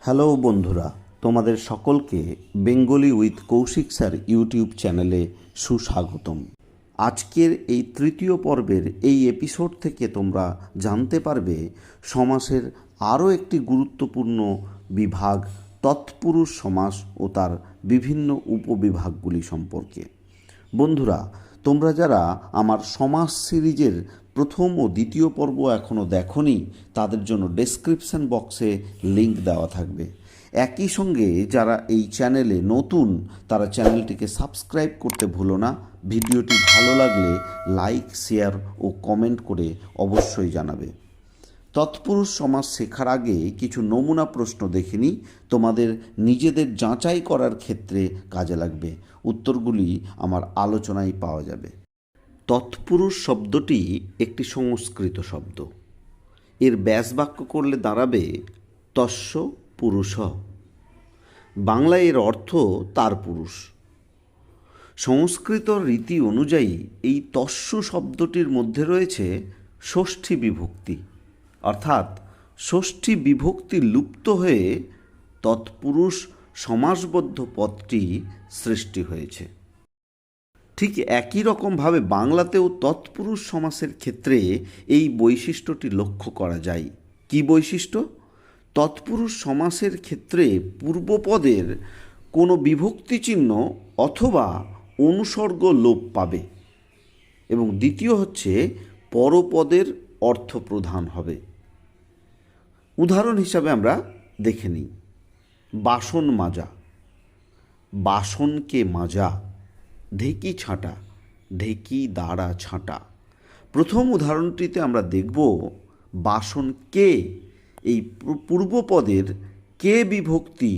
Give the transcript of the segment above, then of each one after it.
Hello বন্ধুরা, তোমাদের সকলকে Bengali with Kaushik sir YouTube চ্যানেলে সুস্বাগতম। আজকের এই তৃতীয় পর্বের এই এপিসোড থেকে তোমরা জানতে পারবে সমাসের আরও একটি গুরুত্বপূর্ণ বিভাগ তৎপুরুষ সমাস ও তার বিভিন্ন উপবিভাগগুলি সম্পর্কে। বন্ধুরা, তোমরা যারা আমার সমাস সিরিজের প্রথম ও দ্বিতীয় পর্ব এখনও দেখোনি, তাদের জন্য ডেসক্রিপশন বক্সে লিংক দেওয়া থাকবে। একই সঙ্গে যারা এই চ্যানেলে নতুন, তারা চ্যানেলটিকে সাবস্ক্রাইব করতে ভুলো না। ভিডিওটি ভালো লাগলে লাইক, শেয়ার ও কমেন্ট করে অবশ্যই জানাবে। তৎপুরুষ সমাস শেখার আগে কিছু নমুনা প্রশ্ন দেখে নিই, তোমাদের নিজেদের যাচাই করার ক্ষেত্রে কাজে লাগবে। উত্তরগুলি আমার আলোচনায় পাওয়া যাবে। তৎপুরুষ শব্দটি একটি সংস্কৃত শব্দ। এর ব্যাসবাক্য করলে দাঁড়াবে তস্য পুরুষ। বাংলায় এর অর্থ তার পুরুষ। সংস্কৃত রীতি অনুযায়ী এই তস্য শব্দটির মধ্যে রয়েছে ষষ্ঠী বিভক্তি, অর্থাৎ ষষ্ঠী বিভক্তি লুপ্ত হয়ে তৎপুরুষ সমাসবদ্ধ পদটি সৃষ্টি হয়েছে। ঠিক একই রকমভাবে বাংলাতেও তৎপুরুষ সমাসের ক্ষেত্রে এই বৈশিষ্ট্যটি লক্ষ্য করা যায়। কি বৈশিষ্ট্য? তৎপুরুষ সমাসের ক্ষেত্রে পূর্বপদের কোনো বিভক্তি চিহ্ন অথবা অনুসর্গ লোপ পাবে, এবং দ্বিতীয় হচ্ছে পরপদের অর্থ প্রধান হবে। উদাহরণ হিসাবে আমরা দেখে নিই। বাসন মাজা, বাসনকে মাজা। ঢেকি ছাঁটা, ঢেকি দাঁড়া ছাঁটা। প্রথম উদাহরণটিতে আমরা দেখব বাসনকে, এই পূর্বপদের কে বিভক্তি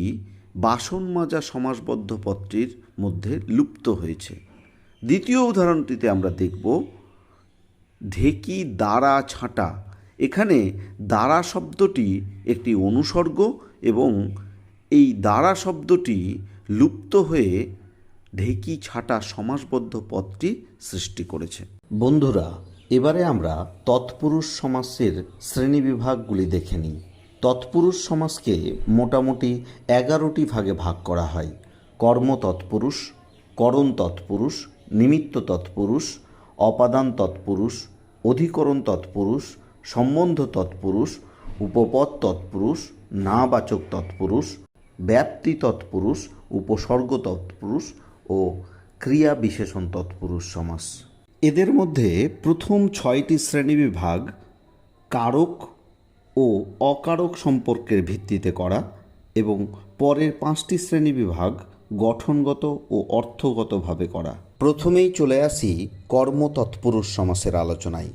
বাসন মাজা সমাসবদ্ধ পদটির মধ্যে লুপ্ত হয়েছে। দ্বিতীয় উদাহরণটিতে আমরা দেখব ঢেকি দাঁড়া ছাঁটা। এখানে দাঁড়া শব্দটি একটি অনুসর্গ এবং এই দাঁড়া শব্দটি লুপ্ত হয়ে ঢেকি ছাটা সমাসবদ্ধ পদটি সৃষ্টি করেছে। বন্ধুরা, এবারে আমরা তৎপুরুষ সমাসের শ্রেণীবিভাগগুলি দেখে নিই। তৎপুরুষ সমাসকে মোটামুটি 11টি ভাগে ভাগ করা হয়। কর্ম তৎপুরুষ, করণ তৎপুরুষ, নিমিত্ত তৎপুরুষ, অপাদান তৎপুরুষ, অধিকরণ তৎপুরুষ, সম্বন্ধ তৎপুরুষ, উপপদ তৎপুরুষ, নাবাচক তৎপুরুষ, ব্যাপ্তি তৎপুরুষ, উপসর্গ তৎপুরুষ ও ক্রিয়া বিশেষণ তৎপুরুষ সমাস। এদের মধ্যে প্রথম 6টি শ্রেণীবিভাগ কারক ও অকারক সম্পর্কের ভিত্তিতে করা, এবং পরের 5টি শ্রেণীবিভাগ গঠনগত ও অর্থগতভাবে করা। প্রথমেই চলে আসি কর্ম তৎপুরুষ সমাসের আলোচনায়।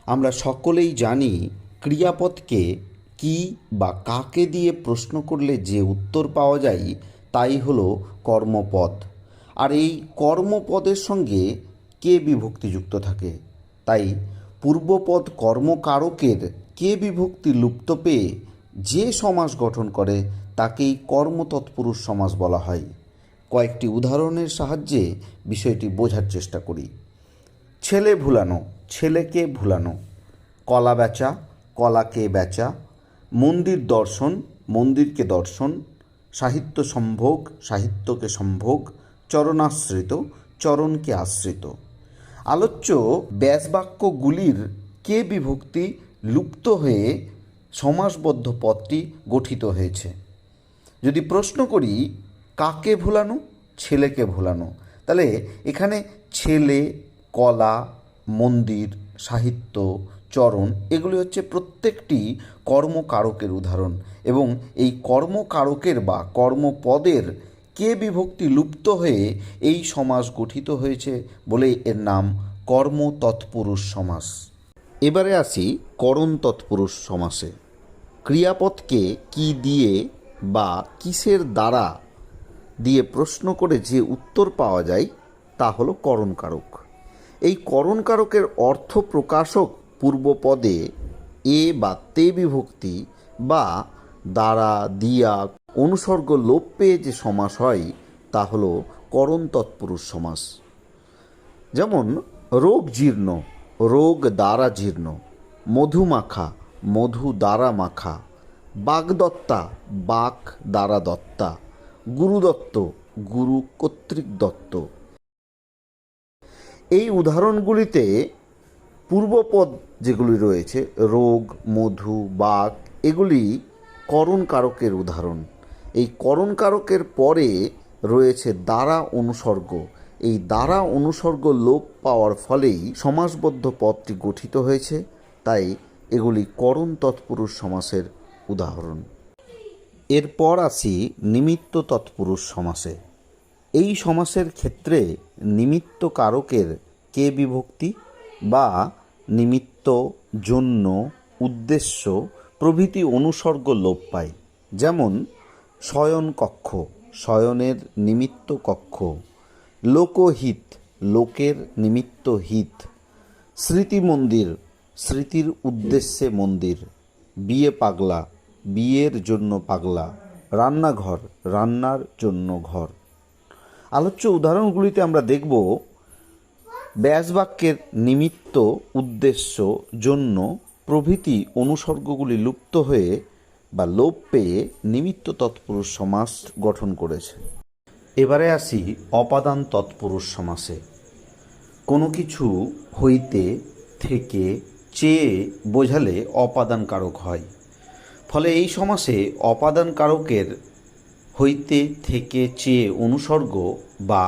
আমরা সকলেই জানি ক্রিয়াপদকে কি বা কাকে দিয়ে প্রশ্ন করলে যে উত্তর পাওয়া যায় তাই হলো কর্মপদ। আর এই কর্মপদের সঙ্গে কে বিভক্তি যুক্ত থাকে, তাই পূর্বপদ কর্মকারকের কে বিভক্তি লুপ্ত পেয়ে যে সমাস গঠন করে তাকেই কর্মতৎপুরুষ সমাস বলা হয়। কয়েকটি উদাহরণের সাহায্যে বিষয়টি বোঝার চেষ্টা করি। ছেলে ভুলানো, ছেলেকে ভুলানো। কলা বেচা, কলাকে বেচা। মন্দির দর্শন, মন্দিরকে দর্শন। সাহিত্য সম্ভোগ, সাহিত্যকে সম্ভোগ। চরণাশ্রিত, চরণকে আশ্রিত। আলোচ্য ব্যাসবাক্যগুলির কে বিভক্তি লুপ্ত হয়ে সমাসবদ্ধ পদটি গঠিত হয়েছে। যদি প্রশ্ন করি কাকে ভুলানো, ছেলেকে ভুলানো, তাহলে এখানে ছেলে, কলা, মন্দির, সাহিত্য, চরণ এগুলি হচ্ছে প্রত্যেকটি কর্মকারকের উদাহরণ, এবং এই কর্মকারকের বা কর্মপদের কে বিভক্তি লুপ্ত হয়ে এই সমাস গঠিত হয়েছে বলে এর নাম কর্ম তৎপুরুষ সমাস। এবারে আসি করণ তৎপুরুষ সমাসে। ক্রিয়াপদকে কি দিয়ে বা কিসের দ্বারা দিয়ে প্রশ্ন করে যে উত্তর পাওয়া যায় তা হলো করণকারক। এই করণকারকের অর্থ প্রকাশক পূর্বপদে এ বা তে বিভক্তি বা দ্বারা, দিয়া, অনুসর্গ লোপ পেয়ে যে সমাস হয় তা হলো করণ তৎপুরুষ সমাস। যেমন রোগ জীর্ণ, রোগ দ্বারা জীর্ণ। মধু মাখা, মধু দ্বারা মাখা। বাগদত্তা, বাক দ্বারা দত্তা। গুরুদত্ত, গুরু কর্তৃক দত্ত। এই উদাহরণগুলিতে পূর্বপদ যেগুলি রয়েছে রোগ, মধু, বাক, এগুলি করণ কারকের উদাহরণ। এই করণ কারকের পরে রয়েছে দ্বারা অনুসর্গ। এই দ্বারা অনুসর্গ লোপ পাওয়ার ফলেই সমাসবদ্ধ পদটি গঠিত হয়েছে, তাই এগুলি করণ তৎপুরুষ সমাসের উদাহরণ। এরপর আসি নিমিত্ত তৎপুরুষ সমাসে। এই সমাসের ক্ষেত্রে নিমিত্ত কারকের কে বিভক্তি বা নিমিত্ত, জন্য, উদ্দেশ্য প্রভৃতি অনুসর্গ লোপ পায়। যেমন শয়ন কক্ষ, শয়নের নিমিত্ত কক্ষ। লোকহিত, লোকের নিমিত্ত হিত। স্মৃতি মন্দির, স্মৃতির উদ্দেশ্যে মন্দির। বিয়ে পাগলা, বিয়ের জন্য পাগলা। রান্নাঘর, রান্নার জন্য ঘর। আলোচ্য উদাহরণগুলিতে আমরা দেখব ব্যাসবাক্যের নিমিত্ত, উদ্দেশ্য, জন্য প্রভৃতি অনুসর্গগুলি লুপ্ত হয়ে বা লোপ পেয়ে নিমিত্ত তৎপুরুষ সমাস গঠন করেছে। এবারে আসি অপাদান তৎপুরুষ সমাসে। কোনো কিছু হইতে, থেকে, চেয়ে বোঝালে অপাদান কারক হয়। ফলে এই সমাসে অপাদান কারকের হইতে, থেকে, চেয়ে অনুসর্গ বা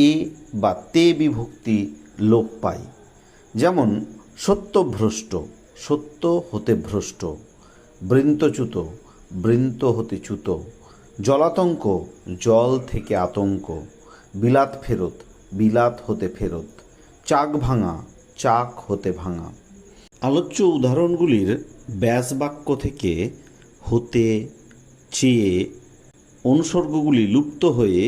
এ বা তে বিভক্তি লোপ পায়। যেমন সত্যভ্রষ্ট, সত্য হতে ভ্রষ্ট। বৃন্তচ্যুত, বৃন্ত হতে চ্যুত। জলাতঙ্ক, জল থেকে আতঙ্ক। বিলাত ফেরত, বিলাত হতে ফেরত। চাক ভাঙা, চাক হতে ভাঙা। আলোচ্য উদাহরণগুলির ব্যাসবাক্য থেকে হতে, চেয়ে অনুসর্গগুলি লুপ্ত হয়ে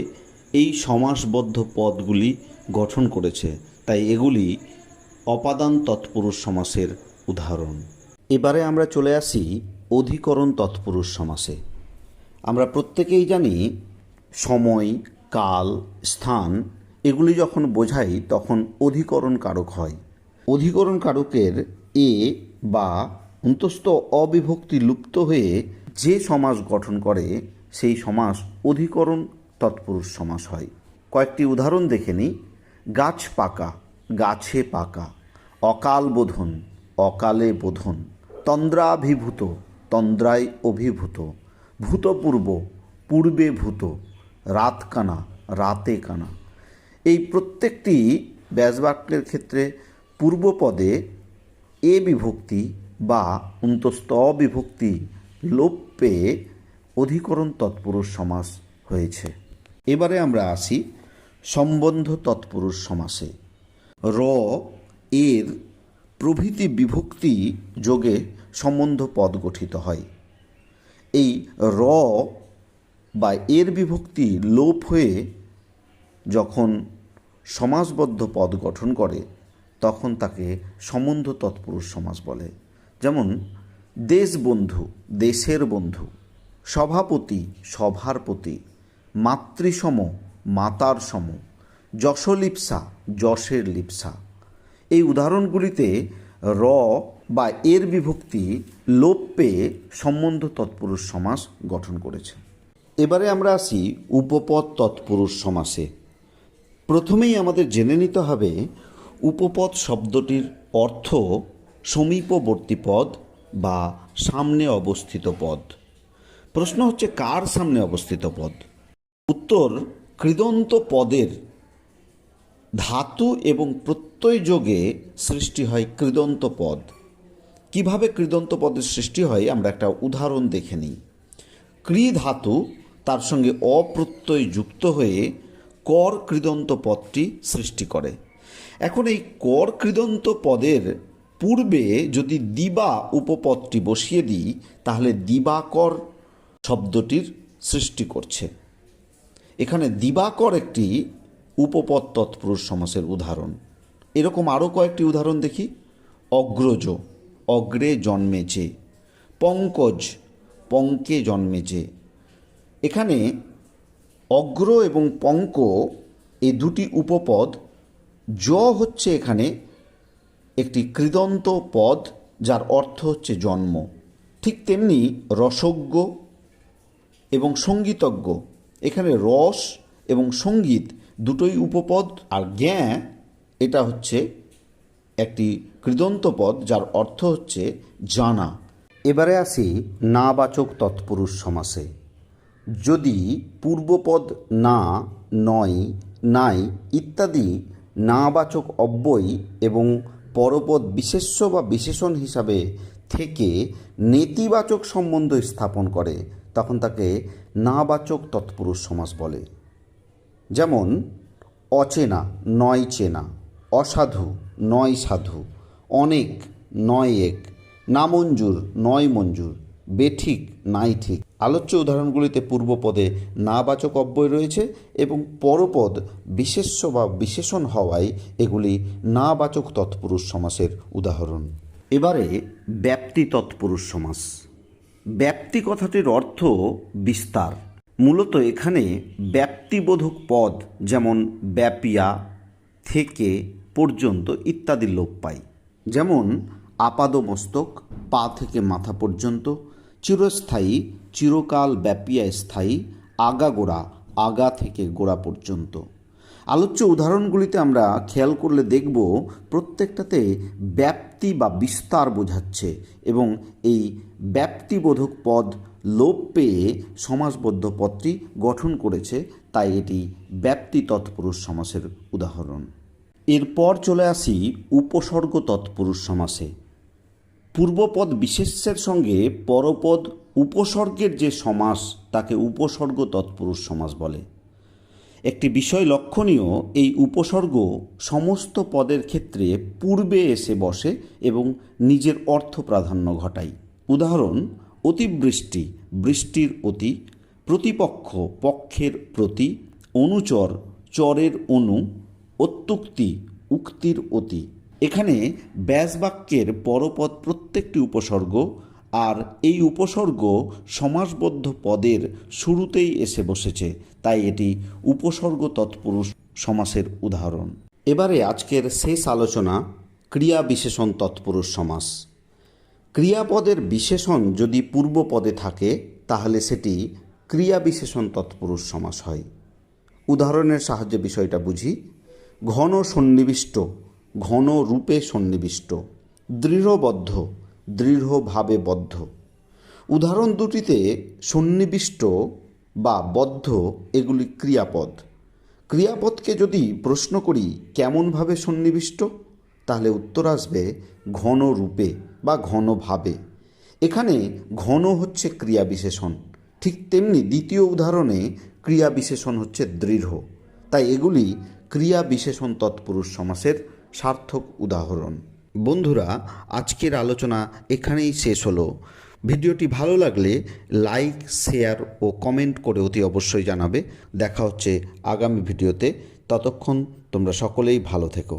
এই সমাসবদ্ধ পদগুলি গঠন করেছে, তাই এগুলি অপাদান তৎপুরুষ সমাসের উদাহরণ। এবারে আমরা চলে আসি অধিকরণ তৎপুরুষ সমাসে। আমরা প্রত্যেকেই জানি সময়, কাল, স্থান এগুলি যখন বোঝাই তখন অধিকরণ কারক হয়। অধিকরণ কারকের এ বা অন্তস্থ অবিভক্তি লুপ্ত হয়ে যে সমাস গঠন করে সেই সমাস অধিকরণ তৎপুরুষ সমাস হয়। কয়েকটি উদাহরণ দেখে নিই। গাছ পাকা, গাছে পাকা। অকাল বোধন, অকালে বোধন। তন্দ্রাভিভূত, তন্দ্রায় অভিভূত। ভূতপূর্ব, পূর্বে ভূত। রাত কানা, রাতে কানা। এই প্রত্যেকটি ব্যাসবাক্যের ক্ষেত্রে পূর্বপদে এ বিভক্তি বা অন্তস্থ অবিভক্তি লোপ পেয়ে অধিকরণ তৎপুরুষ সমাস হয়েছে। এবারে আমরা আসি সম্বন্ধ তৎপুরুষ সমাসে। র, এর প্রভৃতি বিভক্তি যোগে সম্বন্ধ পদ গঠিত হয়। এই র বা এর বিভক্তি লোপ হয়ে যখন সমাসবদ্ধ পদ গঠন করে তখন তাকে সম্বন্ধ তৎপুরুষ সমাস বলে। যেমন দেশবন্ধু, দেশের বন্ধু। সভাপতি, সভার প্রতি। মাতৃসম, মাতার সম। যশলিপ্সা, যশের লিপ্সা। এই উদাহরণগুলিতে র বা এর বিভক্তি লোপ পেয়ে সম্বন্ধ তৎপুরুষ সমাস গঠন করেছে। এবারে আমরা আসি উপপদ তৎপুরুষ সমাসে। প্রথমেই আমাদের জেনে নিতে হবে উপপদ শব্দটির অর্থ সমীপবর্তী পদ বা সামনে অবস্থিত পদ। প্রশ্ন হচ্ছে কার সামনে অবস্থিত পদ? উত্তর, কৃদন্ত পদের ধাতু এবং প্রত্যয় যোগে সৃষ্টি হয় কৃদন্ত পদ। কিভাবে কৃদন্ত পদের সৃষ্টি হয় আমরা একটা উদাহরণ দেখে নিই। কৃ ধাতু তার সঙ্গে অপ্রত্যয় যুক্ত হয়ে কর কৃদন্ত পদটি সৃষ্টি করে। এখন এই কর কৃদন্ত পদের পূর্বে যদি দিবা উপপদটি বসিয়ে দিই তাহলে দিবাকর শব্দটির সৃষ্টি করছে। এখানে দিবাকর একটি উপপদ তৎপুরুষ সমাসের উদাহরণ। এরকম আরও কয়েকটি উদাহরণ দেখি। অগ্রজ, অগ্রে জন্মেছে। পঙ্কজ, পঙ্কে জন্মেছে। এখানে অগ্র এবং পঙ্ক এই দুটি উপপদ। জ হচ্ছে এখানে একটি কৃদন্ত পদ যার অর্থ হচ্ছে জন্ম। ঠিক তেমনি রসজ্ঞ এবং সঙ্গীতজ্ঞ, এখানে রস এবং সঙ্গীত দুটোই উপপদ, আর জ্ঞা এটা হচ্ছে একটি কৃদন্ত পদ যার অর্থ হচ্ছে জানা। এবারে আসি নাবাচক তৎপুরুষ সমাসে। যদি পূর্বপদ না, নয়, নাই ইত্যাদি নাবাচক অব্যয় এবং পরপদ বিশেষ্য বা বিশেষণ হিসাবে থেকে নেতিবাচক সম্বন্ধ স্থাপন করে, তখন তাকে নাবাচক তৎপুরুষ সমাস বলে। যেমন অচেনা, নয় চেনা, অসাধু, নয় সাধু, অনেক, নয় এক, নামঞ্জুর, নয় মঞ্জুর, বেঠিক, নাই ঠিক। আলোচ্য উদাহরণগুলিতে পূর্বপদে নাবাচক অব্যয় রয়েছে এবং পরপদ বিশেষ্য বা বিশেষণ হওয়ায় এগুলি নাবাচক তৎপুরুষ সমাসের উদাহরণ। এবারে ব্যাপ্তি তৎপুরুষ সমাস। ব্যাপ্তি কথাটির অর্থ বিস্তার। মূলত এখানে ব্যাপ্তিবোধক পদ যেমন ব্যাপিয়া, থেকে, পর্যন্ত ইত্যাদি লোপ পায়। যেমন আপাদমস্তক, পা থেকে মাথা পর্যন্ত, চিরস্থায়ী, চিরকাল ব্যাপিয়া স্থায়ী, আগাগোড়া, আগা থেকে গোড়া পর্যন্ত। আলোচ্য উদাহরণগুলিতে আমরা খেয়াল করলে দেখব প্রত্যেকটাতে ব্যাপ্তি বা বিস্তার বোঝাচ্ছে এবং এই ব্যাপ্তিবোধক পদ লোপ পেয়ে সমাসবদ্ধ পদটি গঠন করেছে, তাই এটি ব্যাপ্তি তৎপুরুষ সমাসের উদাহরণ। এরপর চলে আসি উপসর্গ তৎপুরুষ সমাসে। পূর্বপদ বিশেষ্যের সঙ্গে পরপদ উপসর্গের যে সমাস তাকে উপসর্গ তৎপুরুষ সমাস বলে। একটি বিষয় লক্ষণীয়, এই উপসর্গ সমস্ত পদের ক্ষেত্রে পূর্বে এসে বসে এবং নিজের অর্থ প্রাধান্য ঘটায়। উদাহরণ অতিবৃষ্টি, বৃষ্টির অতি, প্রতিপক্ষ, পক্ষের প্রতি, অনুচর, চরের অনু, অত্যুক্তি, উক্তির অতি। এখানে ব্যাসবাক্যের পরপদ প্রত্যেকটি উপসর্গ, আর এই উপসর্গ সমাসবদ্ধ পদের শুরুতেই এসে বসেছে, তাই এটি উপসর্গ তৎপুরুষ সমাসের উদাহরণ। এবারে আজকের শেষ আলোচনা ক্রিয়া বিশেষণ তৎপুরুষ সমাস। ক্রিয়াপদের বিশেষণ যদি পূর্বপদে থাকে তাহলে সেটি ক্রিয়া বিশেষণ তৎপুরুষ সমাস হয়। উদাহরণের সাহায্যে বিষয়টা বুঝি। ঘন সন্নিবিষ্ট, ঘন রূপে সন্নিবিষ্ট, দৃঢ়বদ্ধ, দৃঢ়ভাবে বদ্ধ। উদাহরণ দুটিতে সন্নিবিষ্ট বা বদ্ধ এগুলি ক্রিয়াপদ। ক্রিয়াপদকে যদি প্রশ্ন করি কেমনভাবে সন্নিবিষ্ট, তাহলে উত্তর আসবে ঘন রূপে বা ঘনভাবে। এখানে ঘন হচ্ছে ক্রিয়া বিশেষণ, ঠিক তেমনি দ্বিতীয় উদাহরণে ক্রিয়া বিশেষণ হচ্ছে দৃঢ়, তাই এগুলি ক্রিয়া বিশেষণ তৎপুরুষ সমাসের সার্থক উদাহরণ। বন্ধুরা, আজকের আলোচনা এখানেই শেষ হলো। ভিডিওটি ভালো লাগলে লাইক, শেয়ার ও কমেন্ট করে অতি অবশ্যই জানাবে। দেখা হচ্ছে আগামী ভিডিওতে। ততক্ষণ তোমরা সকলেই ভালো থেকো।